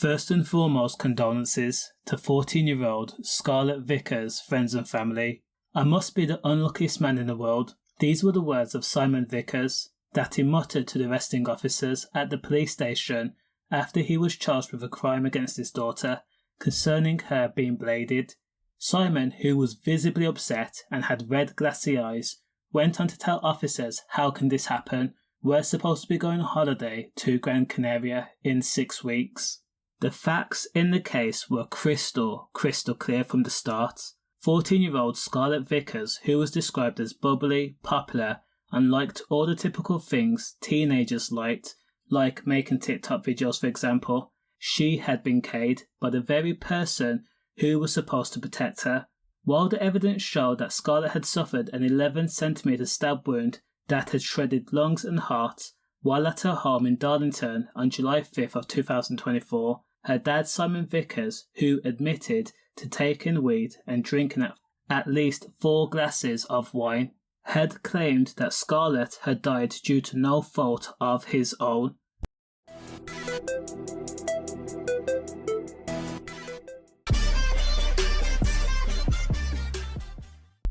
First and foremost, condolences to 14-year-old Scarlet Vickers' friends and family. I must be the unluckiest man in the world. These were the words of Simon Vickers that he muttered to the arresting officers at the police station after he was charged with a crime against his daughter concerning her being bladed. Simon, who was visibly upset and had red glassy eyes, went on to tell officers how can this happen? We're supposed to be going on holiday to Gran Canaria in 6 weeks. The facts in the case were crystal clear from the start. 14-year-old Scarlet Vickers, who was described as bubbly, popular, and liked all the typical things teenagers liked, like making TikTok videos for example, she had been kayed by the very person who was supposed to protect her. While the evidence showed that Scarlet had suffered an 11cm stab wound that had shredded lungs and heart while at her home in Darlington on July 5th of 2024, her dad Simon Vickers, who admitted to taking weed and drinking at least 4 glasses of wine, had claimed that Scarlet had died due to no fault of his own.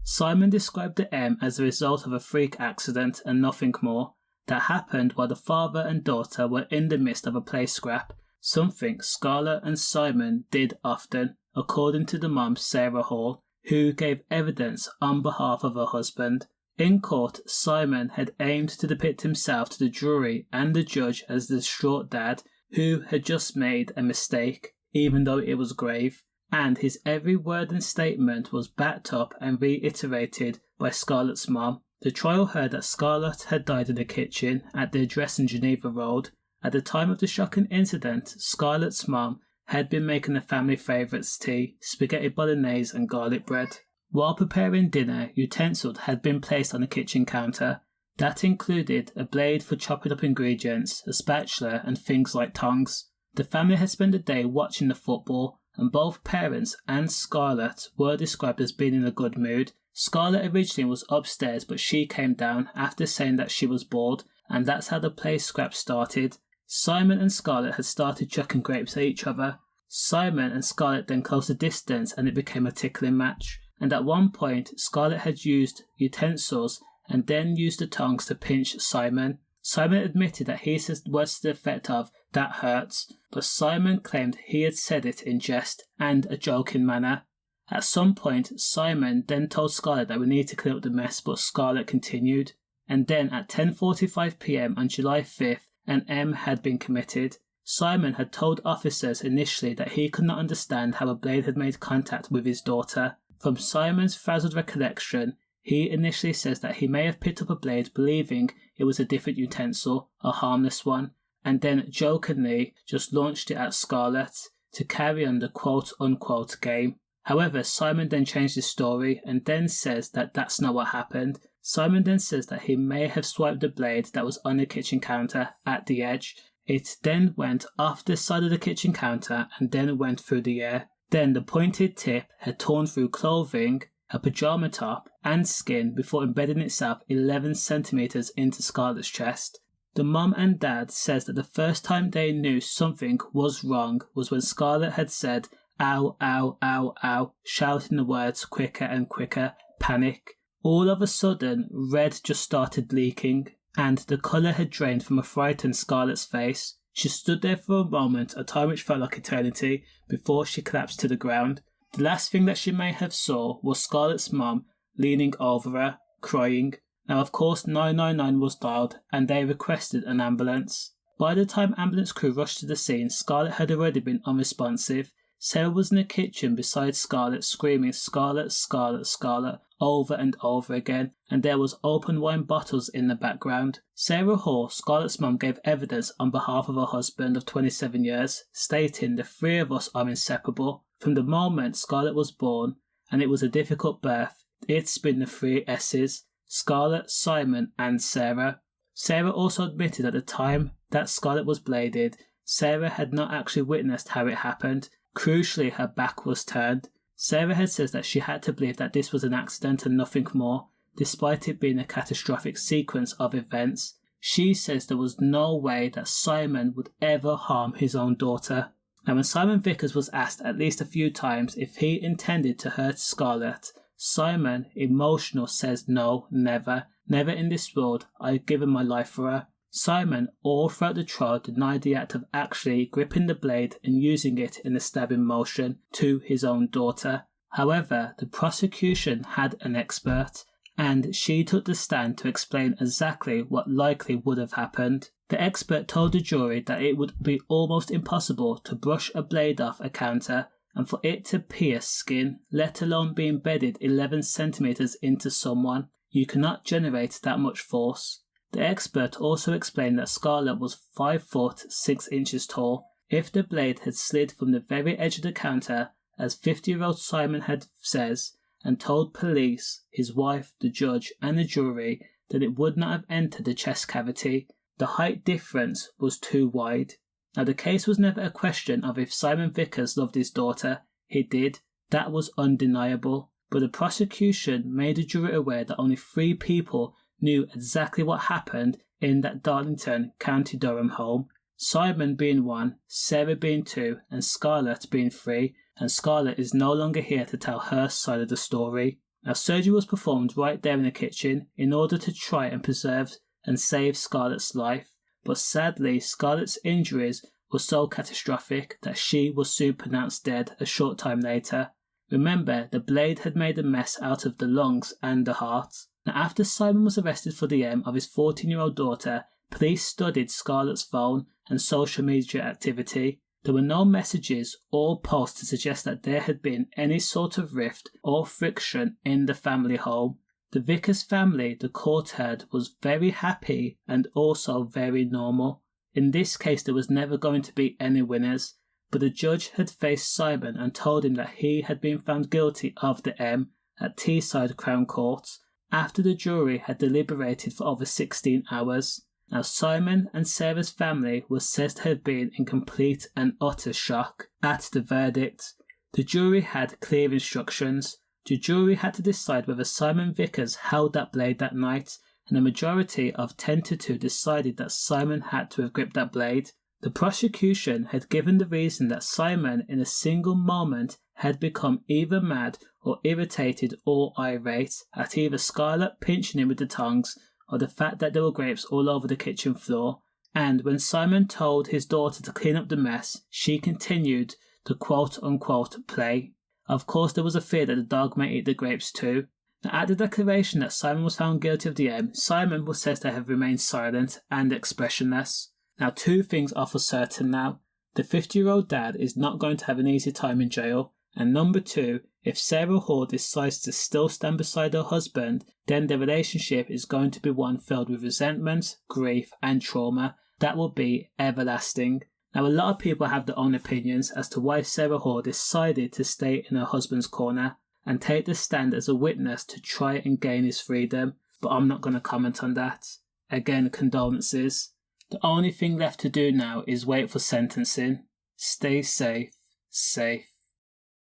Simon described the M as a result of a freak accident and nothing more that happened while the father and daughter were in the midst of a play scrap, something Scarlet and Simon did often, according to the mom Sarah Hall, who gave evidence on behalf of her husband. In court, Simon had aimed to depict himself to the jury and the judge as the distraught dad who had just made a mistake, even though it was grave, and his every word and statement was backed up and reiterated by Scarlet's mom. The trial heard that Scarlet had died in the kitchen at the address in Geneva Road. At the time of the shocking incident, Scarlet's mom had been making the family favourites tea, spaghetti bolognese and garlic bread. While preparing dinner, utensils had been placed on the kitchen counter. That included a blade for chopping up ingredients, a spatula and things like tongs. The family had spent the day watching the football, and both parents and Scarlet were described as being in a good mood. Scarlet originally was upstairs, but she came down after saying that she was bored, and that's how the play scrap started. Simon and Scarlet had started chucking grapes at each other. Simon and Scarlet then closed the distance and it became a tickling match. And at one point, Scarlet had used utensils and then used the tongs to pinch Simon. Simon admitted that he said words to the effect of, "that hurts," but Simon claimed he had said it in jest and a joking manner. At some point, Simon then told Scarlet that we need to clean up the mess, but Scarlet continued. And then at 10:45 p.m. on July 5th, an M had been committed. Simon had told officers initially that he could not understand how a blade had made contact with his daughter. From Simon's frazzled recollection, he initially says that he may have picked up a blade believing it was a different utensil, a harmless one, and then jokingly just launched it at Scarlet to carry on the quote-unquote game. However, Simon then changed his story and then says that that's not what happened. Simon then says that he may have swiped the blade that was on the kitchen counter at the edge. It then went off the side of the kitchen counter and then went through the air. Then the pointed tip had torn through clothing, her pyjama top, and skin before embedding itself 11 centimeters into Scarlet's chest. The mum and dad says that the first time they knew something was wrong was when Scarlet had said, "Ow, ow, ow, ow," shouting the words quicker and quicker, panic. All of a sudden, red just started leaking, and the colour had drained from a frightened Scarlet's face. She stood there for a moment, a time which felt like eternity, before she collapsed to the ground. The last thing that she may have saw was Scarlet's mum leaning over her, crying. Now of course 999 was dialed and they requested an ambulance. By the time ambulance crew rushed to the scene, Scarlet had already been unresponsive. Sarah was in the kitchen beside Scarlet screaming "Scarlet, Scarlet, Scarlet" over and over again, and there was open wine bottles in the background. Sarah Hall, Scarlet's mum, gave evidence on behalf of her husband of 27 years, stating the three of us are inseparable. From the moment Scarlet was born, and it was a difficult birth, it's been the three S's, Scarlet, Simon and Sarah. Sarah also admitted at the time that Scarlet was bladed, Sarah had not actually witnessed how it happened. Crucially, her back was turned. Sarah had said that she had to believe that this was an accident and nothing more, despite it being a catastrophic sequence of events. She says there was no way that Simon would ever harm his own daughter. Now, when Simon Vickers was asked at least a few times if he intended to hurt Scarlet, Simon, emotional, says no, never. Never in this world. I've given my life for her. Simon, all throughout the trial, denied the act of actually gripping the blade and using it in a stabbing motion to his own daughter. However, the prosecution had an expert, and she took the stand to explain exactly what likely would have happened. The expert told the jury that it would be almost impossible to brush a blade off a counter and for it to pierce skin, let alone be embedded 11 centimeters into someone. You cannot generate that much force. The expert also explained that Scarlet was 5 foot 6 inches tall. If the blade had slid from the very edge of the counter, as 50-year-old Simon had says, and told police, his wife, the judge, and the jury that it would not have entered the chest cavity, the height difference was too wide. Now, the case was never a question of if Simon Vickers loved his daughter. He did. That was undeniable. But the prosecution made the jury aware that only 3 people knew exactly what happened in that Darlington, County Durham home. Simon being 1, Sarah being 2, and Scarlet being 3, and Scarlet is no longer here to tell her side of the story. Now, surgery was performed right there in the kitchen in order to try and preserve and save Scarlet's life, but sadly Scarlet's injuries were so catastrophic that she was soon pronounced dead a short time later. Remember, the blade had made a mess out of the lungs and the heart. Now, after Simon was arrested for the of his 14-year-old daughter, police studied Scarlet's phone and social media activity. There were no messages or posts to suggest that there had been any sort of rift or friction in the family home. The Vickers family, the court heard, was very happy and also very normal. In this case, there was never going to be any winners, but the judge had faced Simon and told him that he had been found guilty of the at Teeside Crown Court after the jury had deliberated for over 16 hours. Now, Simon and Sarah's family was said to have been in complete and utter shock at the verdict. The jury had clear instructions. The jury had to decide whether Simon Vickers held that blade that night, and a majority of 10-2 decided that Simon had to have gripped that blade. The prosecution had given the reason that Simon in a single moment had become either mad or irritated or irate at either Scarlet pinching him with the tongs or the fact that there were grapes all over the kitchen floor, and when Simon told his daughter to clean up the mess, she continued to quote-unquote play. Of course, there was a fear that the dog may eat the grapes too. Now, at the declaration that Simon was found guilty of the Simon was said to have remained silent and expressionless. Now, 2 things are for certain now. The 50-year-old dad is not going to have an easy time in jail, and number 2, if Sarah Hall decides to still stand beside her husband, then their relationship is going to be one filled with resentment, grief, and trauma that will be everlasting. Now, a lot of people have their own opinions as to why Sarah Hall decided to stay in her husband's corner and take the stand as a witness to try and gain his freedom, but I'm not going to comment on that. Again, condolences. The only thing left to do now is wait for sentencing. Stay safe, safe.